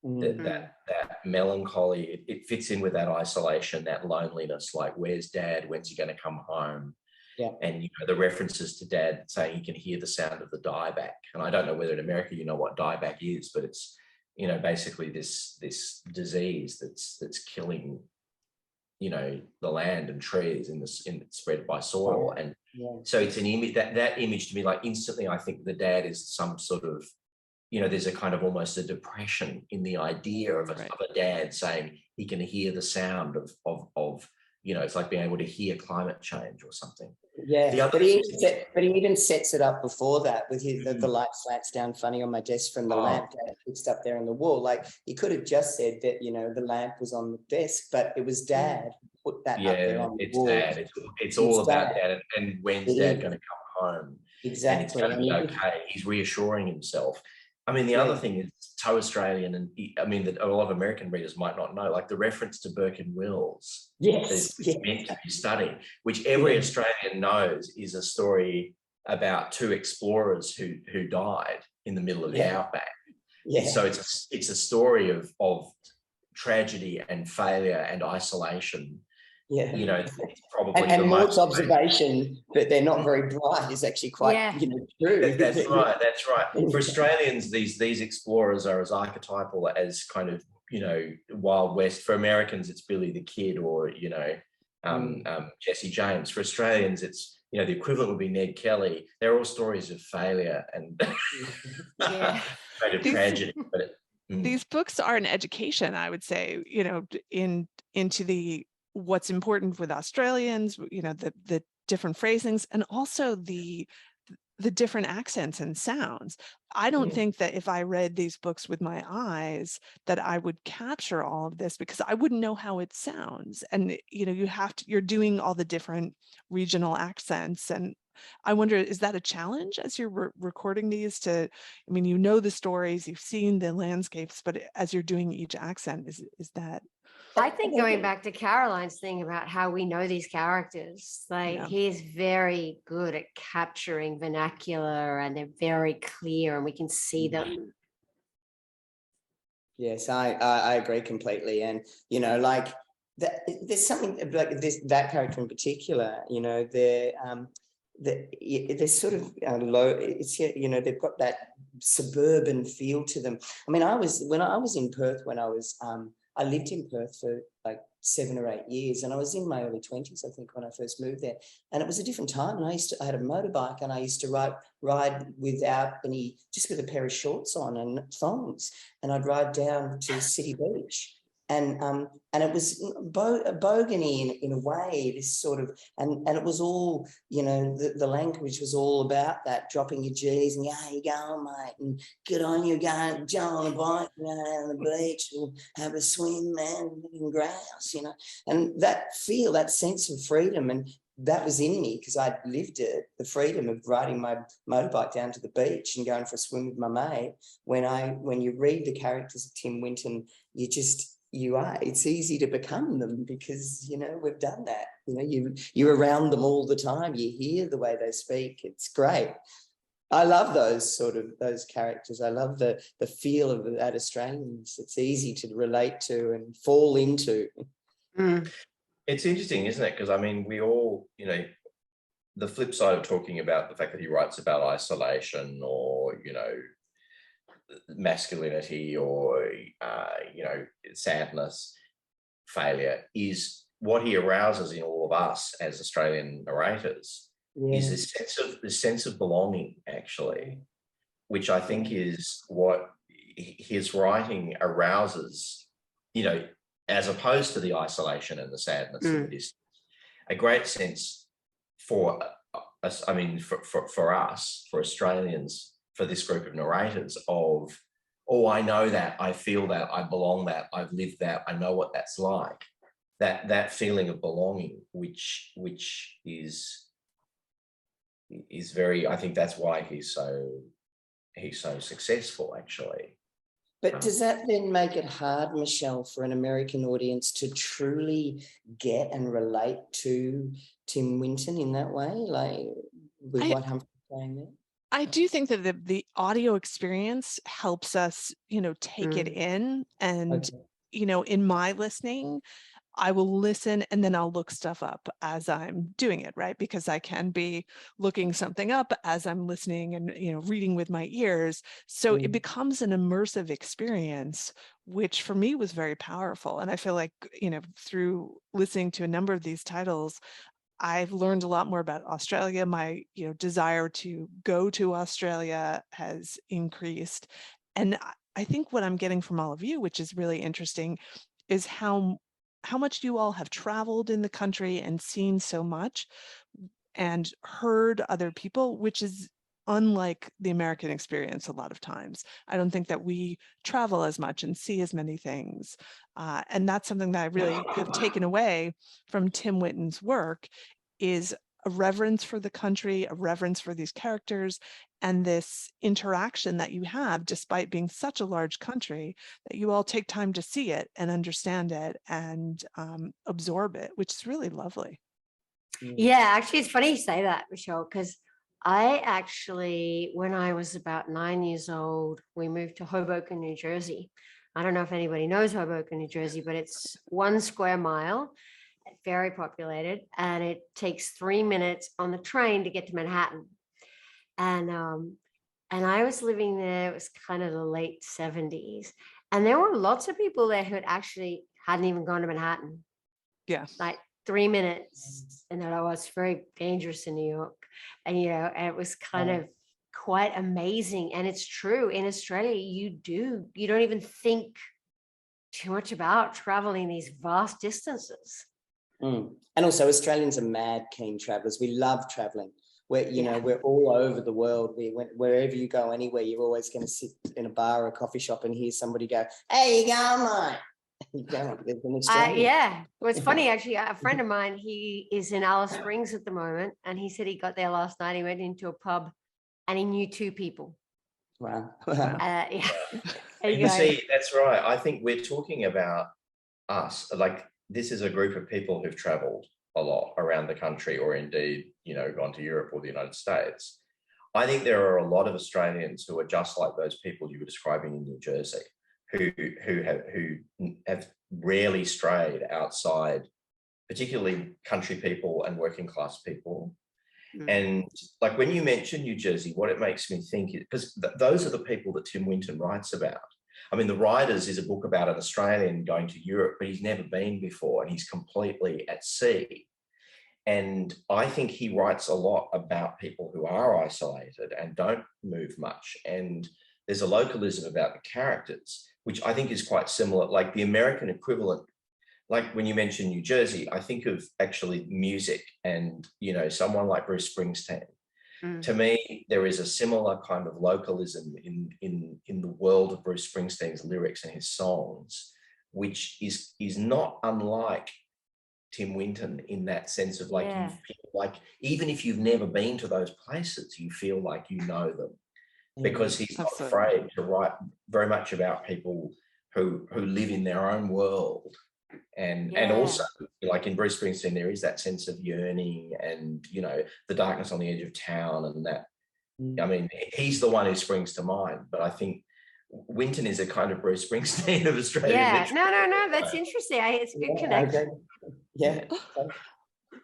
That melancholy, it fits in with that isolation, that loneliness. Like, where's Dad? When's he going to come home? Yeah. And, you know, the references to Dad saying he can hear the sound of the dieback. And I don't know whether in America you know what dieback is, but it's, you know, basically this disease that's killing, you know, the land and trees spread by soil. And so it's an image, that image to me, like, instantly I think the dad is some sort of, you know, there's a kind of almost a depression in the idea of a dad saying he can hear the sound of, you know, it's like being able to hear climate change or something. Yeah, but he even sets it up before that with the light slants down funny on my desk from the lamp that fixed up there on the wall. Like, he could have just said that, you know, the lamp was on the desk, but it was Dad who put that up there on the wall. Dad. It's all about Dad, and when's Dad going to come home? Exactly. And it's going to be okay. He's reassuring himself. I mean, the other thing is so Australian, and I mean that a lot of American readers might not know, like the reference to Burke and Wills is meant to be studied, which every Australian knows is a story about two explorers who died in the middle of the outback. So it's a story of tragedy and failure and isolation, Yeah. you know, it's probably And the Maud's most. observation that they're not very bright is actually quite, Yeah. true. That's right. That's right. For Australians, these explorers are as archetypal as kind of, Wild West. For Americans, it's Billy the Kid or, Jesse James. For Australians, it's, the equivalent would be Ned Kelly. They're all stories of failure and Yeah. kind of tragedy. But these books are an education, I would say, into the what's important with Australians, the different phrasings, and also the different accents and sounds. I don't think that if I read these books with my eyes that I would capture all of this, because I wouldn't know how it sounds. And you're doing all the different regional accents, and I wonder, is that a challenge as you're recording these? The stories, you've seen the landscapes, but as you're doing each accent, is that? I think going back to Caroline's thing about how we know these characters, he's very good at capturing vernacular, and they're very clear and we can see them. Yes, I agree completely. And, there's something like this, that character in particular, they're sort of low. It's, they've got that suburban feel to them. When I was in Perth, I lived in Perth for like 7 or 8 years, and I was in my early 20s, I think, when I first moved there. And it was a different time. And I had a motorbike, and I used to ride without just with a pair of shorts on and thongs, and I'd ride down to the city beach. And it was bogany in a way, this sort of, and it was all, the language was all about that, dropping your G's and, how you going, mate, and good on you, going, jump on the bike, on the beach, and have a swim, man, and grouse, and that feel, that sense of freedom, and that was in me because I'd lived it, the freedom of riding my motorbike down to the beach and going for a swim with my mate. When you read the characters of Tim Winton, it's easy to become them because, we've done that. You're around them all the time. You hear the way they speak. It's great. I love those characters. I love the feel of that Australians. It's easy to relate to and fall into. It's interesting, isn't it? Because we all, the flip side of talking about the fact that he writes about isolation or, masculinity or sadness, failure, is what he arouses in all of us as Australian narrators. Is this sense of belonging, actually, which I think is what his writing arouses, as opposed to the isolation and the sadness and the distance. A great sense for us, for us, for Australians, for this group of narrators of, I know that, I feel that, I belong that, I've lived that, I know what that's like. That feeling of belonging, which is very, I think that's why he's so successful, actually. But does that then make it hard, Michelle, for an American audience to truly get and relate to Tim Winton in that way, like with what Humphrey's saying there? I do think that the audio experience helps us, take it in. And, in my listening, I will listen and then I'll look stuff up as I'm doing it, right? Because I can be looking something up as I'm listening and, reading with my ears. So it becomes an immersive experience, which for me was very powerful. And I feel like, through listening to a number of these titles, I've learned a lot more about Australia. My, desire to go to Australia has increased. And I think what I'm getting from all of you, which is really interesting, is how much you all have traveled in the country and seen so much and heard other people, which is unlike the American experience a lot of times. I don't think that we travel as much and see as many things. And that's something that I really have taken away from Tim Winton's work, is a reverence for the country, a reverence for these characters, and this interaction that you have, despite being such a large country, that you all take time to see it and understand it and absorb it, which is really lovely. Yeah, actually, it's funny you say that, Michelle, because I actually, when I was about 9 years old, we moved to Hoboken, New Jersey. I don't know if anybody knows Hoboken, New Jersey, but it's 1 square mile. very populated, and it takes 3 minutes on the train to get to Manhattan. And I was living there, it was kind of the late 70s. And there were lots of people there who actually hadn't even gone to Manhattan. Yeah. Like 3 minutes. And that it's very dangerous in New York. And, and it was kind of quite amazing. And it's true. In Australia, you don't even think too much about traveling these vast distances. And also Australians are mad keen travelers. We love traveling. We're all over the world. Wherever you go, anywhere, you're always going to sit in a bar or a coffee shop and hear somebody go, "Hey, you going, mate?" You go, "There's an Australian." Yeah. Well, it's funny, actually. A friend of mine, he is in Alice Springs at the moment, and he said he got there last night. He went into a pub and he knew 2 people. Wow. Yeah. You see, that's right. I think we're talking about us. Like, this is a group of people who've traveled a lot around the country, or indeed, gone to Europe or the United States. I think there are a lot of Australians who are just like those people you were describing in New Jersey, who have rarely strayed outside, particularly country people and working class people. And like, when you mention New Jersey, what it makes me think is, because those are the people that Tim Winton writes about. I mean, The Writers is a book about an Australian going to Europe, but he's never been before, and he's completely at sea. And I think he writes a lot about people who are isolated and don't move much. And there's a localism about the characters, which I think is quite similar. Like, the American equivalent, like when you mention New Jersey, I think of actually music and, someone like Bruce Springsteen. To me, there is a similar kind of localism in the world of Bruce Springsteen's lyrics and his songs, which is not unlike Tim Winton in that sense of, like, you feel like even if you've never been to those places, you feel like you know them, because he's not afraid to write very much about people who live in their own world. And also, like in Bruce Springsteen, there is that sense of yearning and, the darkness on the edge of town, and that, I mean, he's the one who springs to mind, but I think Winton is a kind of Bruce Springsteen of Australian literature. No, that's interesting. It's a good connection. Yeah.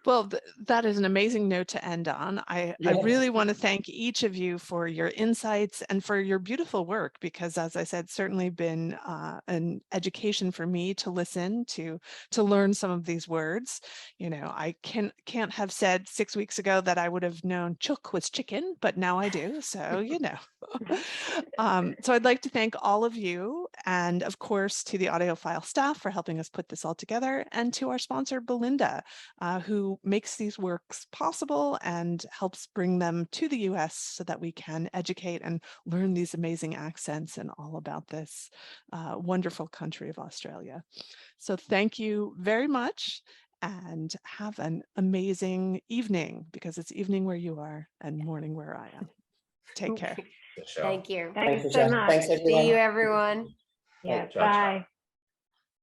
Well, that is an amazing note to end on. I really want to thank each of you for your insights and for your beautiful work, because, as I said, certainly been an education for me to listen to learn some of these words. I can't have said 6 weeks ago that I would have known chook was chicken, but now I do. So, so I'd like to thank all of you, and of course to the AudioFile staff for helping us put this all together, and to our sponsor, Belinda, who makes these works possible and helps bring them to the US so that we can educate and learn these amazing accents and all about this wonderful country of Australia. So thank you very much, and have an amazing evening, because it's evening where you are and morning where I am. Take care. Thank you. Thanks so much. Thanks, everyone. See you, everyone. Yeah, Ciao, ciao. bye.